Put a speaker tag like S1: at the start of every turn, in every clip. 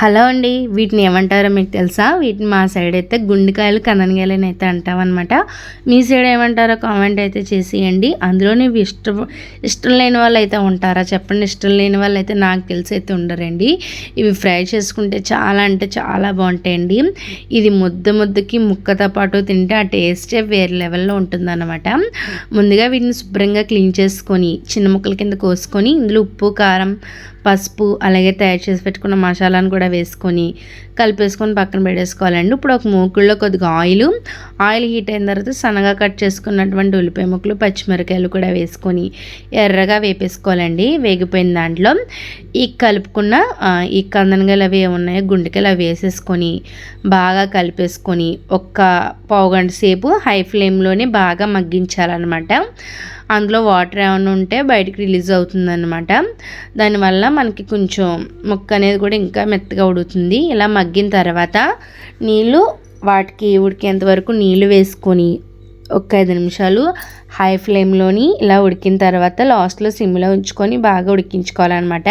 S1: Hello అండి, వీటిని ఏమంటారో మీకు తెలుసా? వీటిని మా సైడ్ అయితే గుండెకాయలు కననకాయలు అని అయితే అంటామన్నమాట. మీ సైడ్ ఏమంటారో కామెంట్ అయితే చేసేయండి. అందులోనే ఇష్టం లేని వాళ్ళు అయితే ఉంటారా చెప్పండి? ఇష్టం లేని వాళ్ళు అయితే నాకు తెలిసి అయితే ఉండరండి. ఇవి ఫ్రై చేసుకుంటే చాలా అంటే చాలా బాగుంటాయండి. ఇది ముద్దకి ముక్కతో పాటు తింటే ఆ టేస్టే వేరే లెవెల్లో ఉంటుందన్నమాట. ముందుగా వీటిని శుభ్రంగా క్లీన్ చేసుకొని చిన్న ముక్కల కింద కోసుకొని ఇందులో ఉప్పు, కారం, పసుపు అలాగే తయారు చేసి పెట్టుకున్న మసాలాను కూడా వేసుకొని కలిపేసుకొని పక్కన పెట్టేసుకోవాలండి. ఇప్పుడు ఒక మూకుల్లో కొద్దిగా ఆయిల్ హీట్ అయిన తర్వాత సన్నగా కట్ చేసుకున్నటువంటి ఉల్లిపాయ ముక్కలు, పచ్చిమిరకాయలు కూడా వేసుకొని ఎర్రగా వేపేసుకోవాలండి. వేగిపోయిన దాంట్లో ఈ కలుపుకున్న ఈ కందనకాయలు అవి ఏమున్నాయో గుండెకాయలు అవి వేసేసుకొని బాగా కలిపేసుకొని ఒక్క పావుగంట సేపు హై ఫ్లేమ్లోనే బాగా మగ్గించాలన్నమాట. అందులో వాటర్ ఏమైనా ఉంటే బయటికి రిలీజ్ అవుతుందన్నమాట. దానివల్ల మనకి కొంచెం ముక్క అనేది కూడా ఇంకా మెత్తగా ఉడుకుతుంది. ఇలా మగ్గిన తర్వాత వాటికి ఉడికేంత వరకు నీళ్ళు వేసుకొని ఒక 5 నిమిషాలు హై ఫ్లేమ్లోని ఇలా ఉడికిన తర్వాత లాస్ట్లో సిమ్లో ఉంచుకొని బాగా ఉడికించుకోవాలన్నమాట.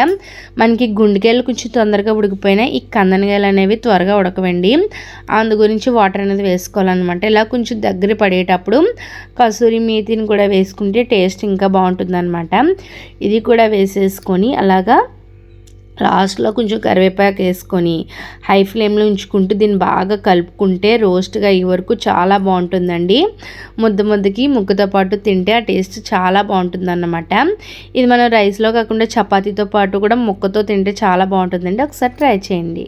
S1: మనకి గుండెకాయలు కొంచెం తొందరగా ఉడికిపోయినా ఈ కందనకాయలు అనేవి త్వరగా ఉడకవండి. అందు గురించి వాటర్ అనేది వేసుకోవాలన్నమాట. ఇలా కొంచెం దగ్గర పడేటప్పుడు కసూరి మేతిని కూడా వేసుకుంటే టేస్ట్ ఇంకా బాగుంటుందన్నమాట. ఇది కూడా వేసేసుకొని అలాగా లాస్ట్లో కొంచెం కరివేపాకు వేసుకొని హై ఫ్లేమ్లో ఉంచుకుంటూ దీన్ని బాగా కలుపుకుంటే రోస్ట్గా అయ్యే వరకు చాలా బాగుంటుందండి. ముద్దకి ముక్కతో పాటు తింటే ఆ టేస్ట్ చాలా బాగుంటుందన్నమాట. ఇది మనం రైస్లో కాకుండా చపాతీతో పాటు కూడా ముక్కతో తింటే చాలా బాగుంటుందండి. ఒకసారి ట్రై చేయండి.